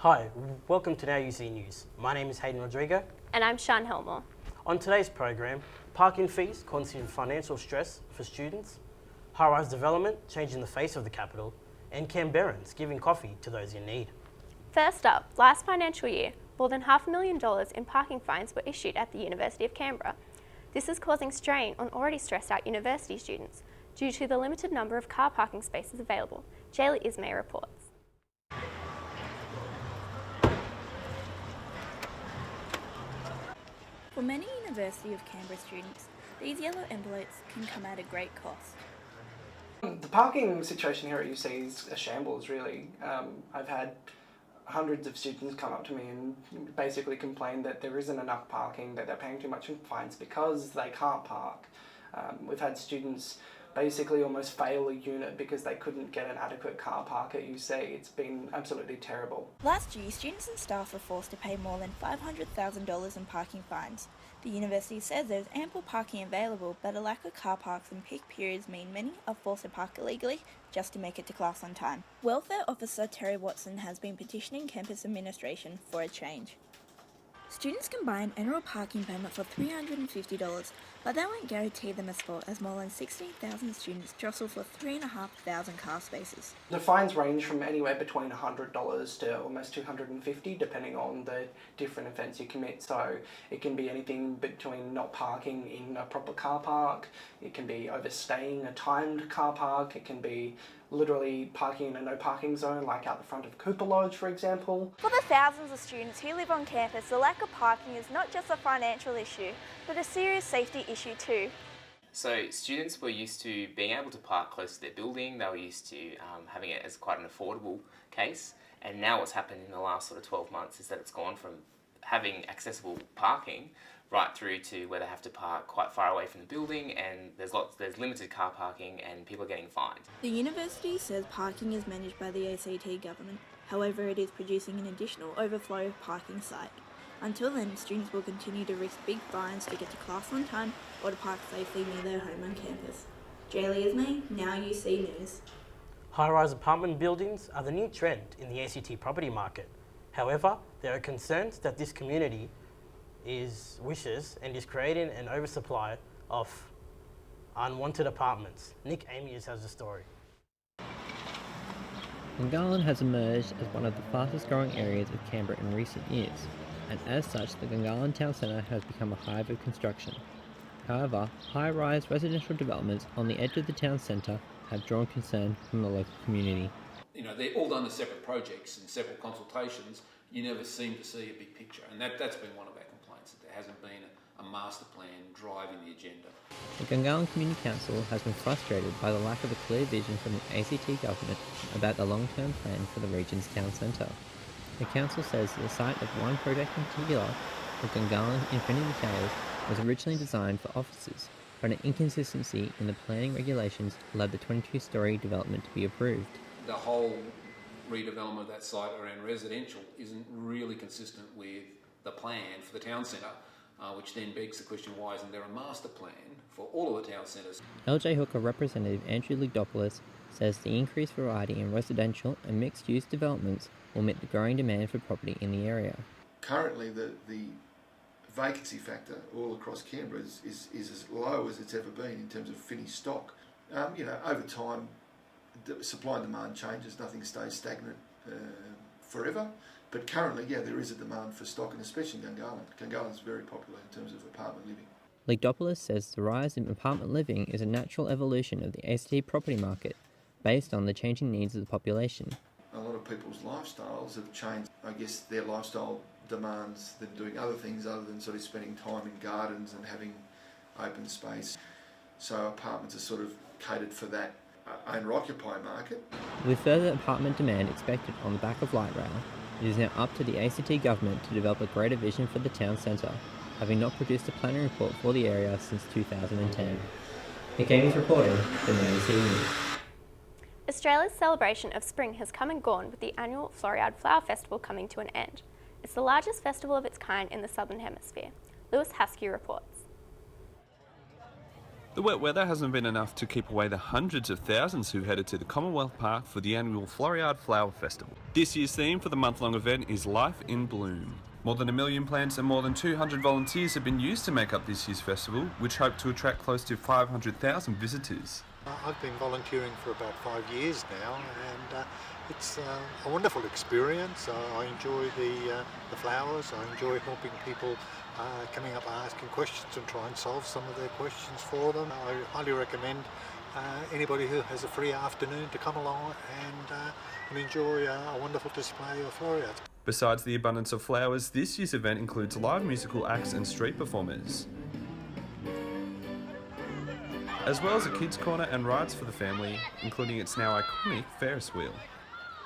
Hi, welcome to Now UC News. My name is Hayden Rodrigo. And I'm Sean Hillmore. On today's program, parking fees causing financial stress for students, high-rise development changing the face of the capital, and Canberrans giving coffee to those in need. First up, last financial year, more than $500,000 in parking fines were issued at the University of Canberra. This is causing strain on already stressed out university students due to the limited number of car parking spaces available. Jaylee Ismay reports. For many University of Canberra students, these yellow envelopes can come at a great cost. The parking situation here at UC is a shambles, really. I've had hundreds of students come up to me and basically complain that there isn't enough parking, that they're paying too much in fines because they can't park. We've had students basically almost fail a unit because they couldn't get an adequate car park at UC. It's been absolutely terrible. Last year, students and staff were forced to pay more than $500,000 in parking fines. The university says there's ample parking available, but a lack of car parks in peak periods mean many are forced to park illegally just to make it to class on time. Welfare Officer Terry Watson has been petitioning campus administration for a change. Students can buy an annual parking permit for $350, but that won't guarantee them a spot as more than 16,000 students jostle for 3,500 car spaces. The fines range from anywhere between $100 to almost $250, depending on the different offence you commit. So it can be anything between not parking in a proper car park, it can be overstaying a timed car park, it can be literally parking in a no parking zone, like out the front of Cooper Lodge, for example. For the thousands of students who live on campus, the lack of parking is not just a financial issue, but a serious safety issue too. So students were used to being able to park close to their building, they were used to having it as quite an affordable case, and now what's happened in the last sort of 12 months is that it's gone from having accessible parking right through to where they have to park quite far away from the building, and there's limited car parking and people are getting fined. The university says parking is managed by the ACT government. However, it is producing an additional overflow parking site. Until then, students will continue to risk big fines to get to class on time or to park safely near their home on campus. Jaylee Ismay, Now UC News. High-rise apartment buildings are the new trend in the ACT property market. However, there are concerns that this community wishes and is creating an oversupply of unwanted apartments. Nick Amius has the story. Gungahlin has emerged as one of the fastest growing areas of Canberra in recent years, and as such the Gungahlin town centre has become a hive of construction. However, high-rise residential developments on the edge of the town centre have drawn concern from the local community. You know, they're all done as separate projects and separate consultations. You never seem to see a big picture, and that's been one of our complaints, that there hasn't been a master plan driving the agenda. The Gungahlin Community Council has been frustrated by the lack of a clear vision from the ACT government about the long-term plan for the region's town centre. The council says the site of one project in particular, the Gungahlin Infinity Towers, was originally designed for offices, but an inconsistency in the planning regulations allowed the 22-storey development to be approved. The whole redevelopment of that site around residential isn't really consistent with the plan for the town centre, which then begs the question, why isn't there a master plan for all of the town centres? LJ Hooker representative Andrew Ligdopoulos says the increased variety in residential and mixed-use developments will meet the growing demand for property in the area. Currently the vacancy factor all across Canberra is as low as it's ever been in terms of finished stock. Over time, supply and demand changes, nothing stays stagnant forever. But currently, there is a demand for stock, and especially Gungahlin. Gungahlin is very popular in terms of apartment living. Ligdopoulos says the rise in apartment living is a natural evolution of the ACT property market based on the changing needs of the population. A lot of people's lifestyles have changed. I guess their lifestyle demands them doing other things other than sort of spending time in gardens and having open space. So apartments are sort of catered for that owner-occupier market. With further apartment demand expected on the back of light rail, it is now up to the ACT government to develop a greater vision for the town centre, having not produced a planning report for the area since 2010. Nick Amius reporting for Now UC News. Australia's celebration of spring has come and gone, with the annual Floriade Flower Festival coming to an end. It's the largest festival of its kind in the Southern Hemisphere. Lewis Haskey reports. The wet weather hasn't been enough to keep away the hundreds of thousands who headed to the Commonwealth Park for the annual Floriade Flower Festival. This year's theme for the month-long event is Life in Bloom. More than 1 million plants and more than 200 volunteers have been used to make up this year's festival, which hope to attract close to 500,000 visitors. I've been volunteering for about 5 years now, and it's a wonderful experience. I enjoy the flowers. I enjoy helping people coming up asking questions and try and solve some of their questions for them. I highly recommend anybody who has a free afternoon to come along and enjoy a wonderful display of floriades. Besides the abundance of flowers, this year's event includes live musical acts and street performers, as well as a kids' corner and rides for the family, including its now iconic Ferris wheel.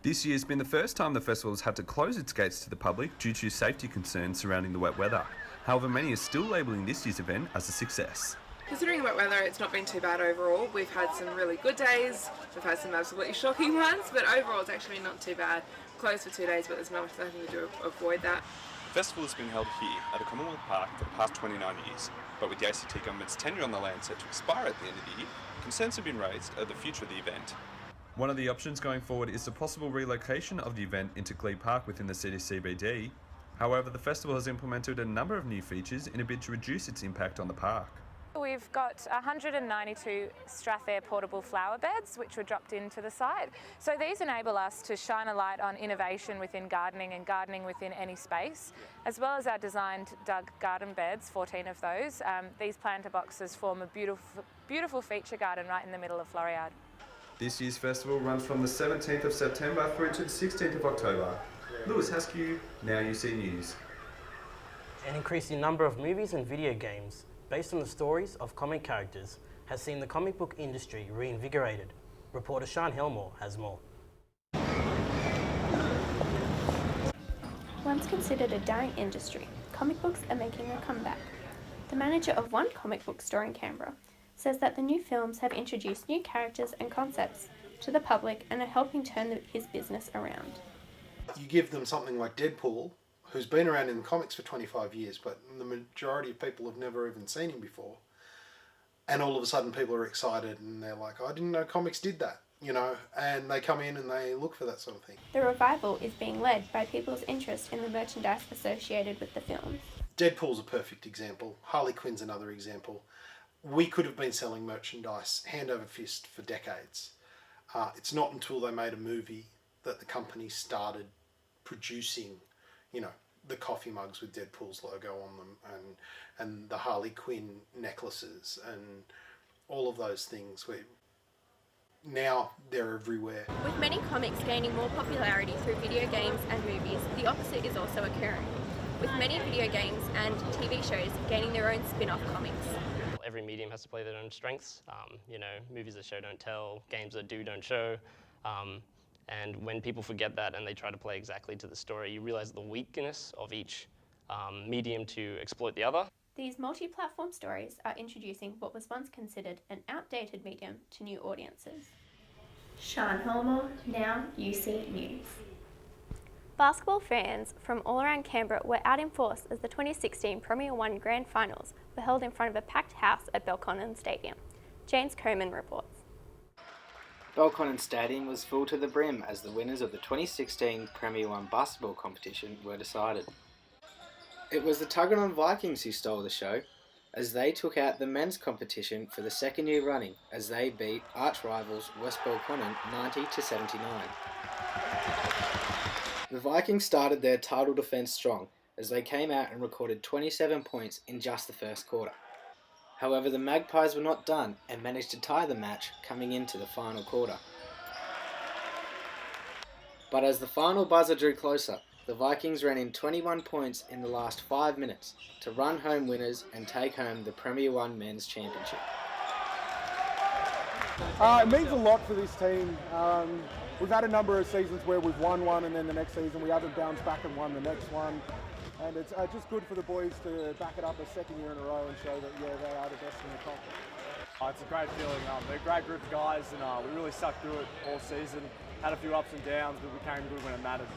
This year's been the first time the festival has had to close its gates to the public due to safety concerns surrounding the wet weather. However, many are still labelling this year's event as a success. Considering the wet weather, it's not been too bad overall. We've had some really good days, we've had some absolutely shocking ones, but overall it's actually not too bad. Closed for 2 days, but there's nothing to do to avoid that. The festival has been held here at the Commonwealth Park for the past 29 years, but with the ACT government's tenure on the land set to expire at the end of the year, concerns have been raised of the future of the event. One of the options going forward is the possible relocation of the event into Glebe Park within the city CBD. However, the festival has implemented a number of new features in a bid to reduce its impact on the park. We've got 192 Strathair portable flower beds which were dropped into the site. So these enable us to shine a light on innovation within gardening and gardening within any space, as well as our designed dug garden beds, 14 of those. These planter boxes form a beautiful feature garden right in the middle of Floriade. This year's festival runs from the 17th of September through to the 16th of October. Lewis Haskew, Now UC News. An increasing number of movies and video games based on the stories of comic characters has seen the comic book industry reinvigorated. Reporter Sean Helmore has more. Once considered a dying industry, comic books are making a comeback. The manager of one comic book store in Canberra says that the new films have introduced new characters and concepts to the public and are helping turn his business around. You give them something like Deadpool, who's been around in the comics for 25 years, but the majority of people have never even seen him before. And all of a sudden people are excited and they're like, I didn't know comics did that, you know, and they come in and they look for that sort of thing. The revival is being led by people's interest in the merchandise associated with the films. Deadpool's a perfect example. Harley Quinn's another example. We could have been selling merchandise hand over fist for decades. It's not until they made a movie that the company started producing, you know, the coffee mugs with Deadpool's logo on them and the Harley Quinn necklaces and all of those things. Now they're everywhere. With many comics gaining more popularity through video games and movies, the opposite is also occurring, with many video games and TV shows gaining their own spin-off comics. Every medium has to play their own strengths. You know, movies that show don't tell, games that do don't show. And when people forget that and they try to play exactly to the story, you realize the weakness of each medium to exploit the other. These multi-platform stories are introducing what was once considered an outdated medium to new audiences. Sean Helmore, Now UC News. Basketball fans from all around Canberra were out in force as the 2016 Premier 1 Grand Finals were held in front of a packed house at Belconnen Stadium. James Coman reports. Belconnen Stadium was full to the brim as the winners of the 2016 Premier 1 basketball competition were decided. It was the Tuggeranong Vikings who stole the show, as they took out the men's competition for the second year running as they beat arch-rivals West Belconnen 90-79. The Vikings started their title defence strong as they came out and recorded 27 points in just the first quarter. However, the Magpies were not done and managed to tie the match coming into the final quarter. But as the final buzzer drew closer, the Vikings ran in 21 points in the last 5 minutes to run home winners and take home the Premier 1 Men's Championship. It means a lot for this team. We've had a number of seasons where we've won one and then the next season we haven't bounced back and won the next one. And it's just good for the boys to back it up a second year in a row and show that, yeah, they are the best in the comp. It's a great feeling. They're a great group of guys and we really stuck through it all season. Had a few ups and downs, but we came good when it mattered.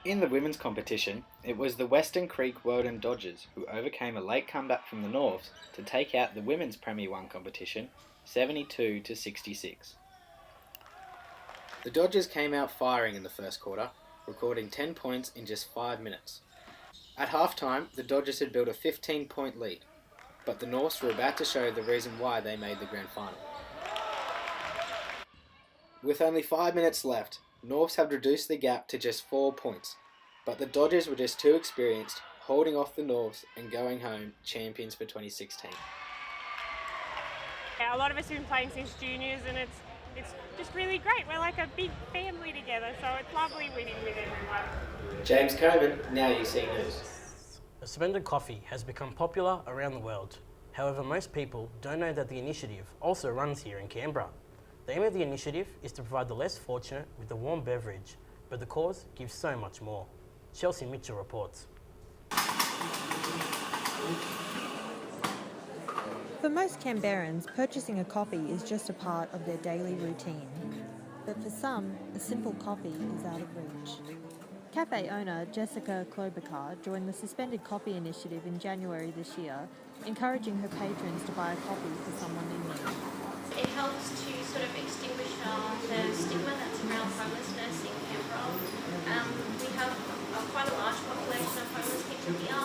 In the women's competition, it was the Western Creek Weldon Dodgers who overcame a late comeback from the Norths to take out the women's Premier 1 competition 72-66. The Dodgers came out firing in the first quarter, recording 10 points in just 5 minutes. At halftime, the Dodgers had built a 15-point lead, but the Norths were about to show the reason why they made the grand final. With only 5 minutes left, Norths had reduced the gap to just 4 points, but the Dodgers were just too experienced, holding off the Norths and going home champions for 2016. A lot of us have been playing since juniors, and it's just really great. We're like a big family together, so it's lovely winning with everyone. James Coman, Now UC News. Suspended coffee has become popular around the world. However, most people don't know that the initiative also runs here in Canberra. The aim of the initiative is to provide the less fortunate with a warm beverage, but the cause gives so much more. Chelsea Mitchell reports. For most Canberrans, purchasing a coffee is just a part of their daily routine. But for some, a simple coffee is out of reach. Cafe owner Jessica Klobuchar joined the Suspended Coffee Initiative in January this year, encouraging her patrons to buy a coffee for someone in need. It helps to sort of extinguish the stigma that's around homelessness in Canberra. We have quite a large population of homeless people here,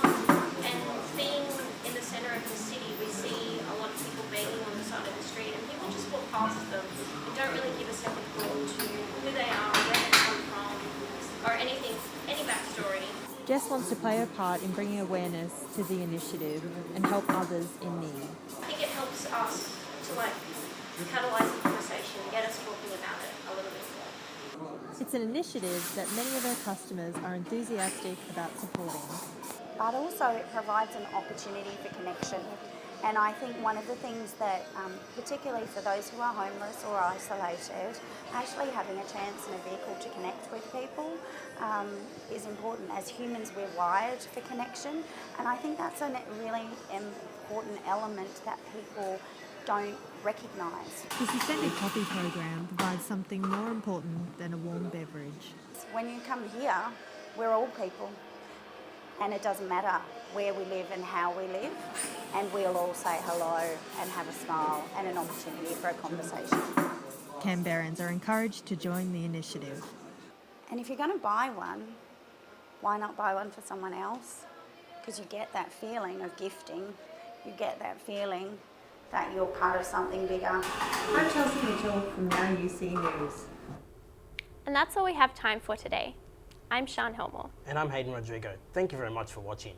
and being in the centre of the city, we see a lot of people begging on the side of the street, and people just walk past them and don't really give a second thought to who they are, where they come from, or anything, any backstory. Jess wants to play her part in bringing awareness to the initiative and help others in need. I think it helps us to catalyse the conversation, get us talking about it a little bit more. It's an initiative that many of her customers are enthusiastic about supporting. But also it provides an opportunity for connection. And I think one of the things that, particularly for those who are homeless or isolated, actually having a chance and a vehicle to connect with people is important. As humans, we're wired for connection, and I think that's a really important element that people don't recognise. The Suspended Coffee program provides something more important than a warm beverage. When you come here, we're all people, and it doesn't matter where we live and how we live, and we'll all say hello and have a smile and an opportunity for a conversation. Canberrans are encouraged to join the initiative. And if you're going to buy one, why not buy one for someone else? Because you get that feeling of gifting, you get that feeling that you're part of something bigger. I'm Chelsea Mitchell from Now UC News. And that's all we have time for today. I'm Sian Helmore. And I'm Hayden Rodrigo. Thank you very much for watching.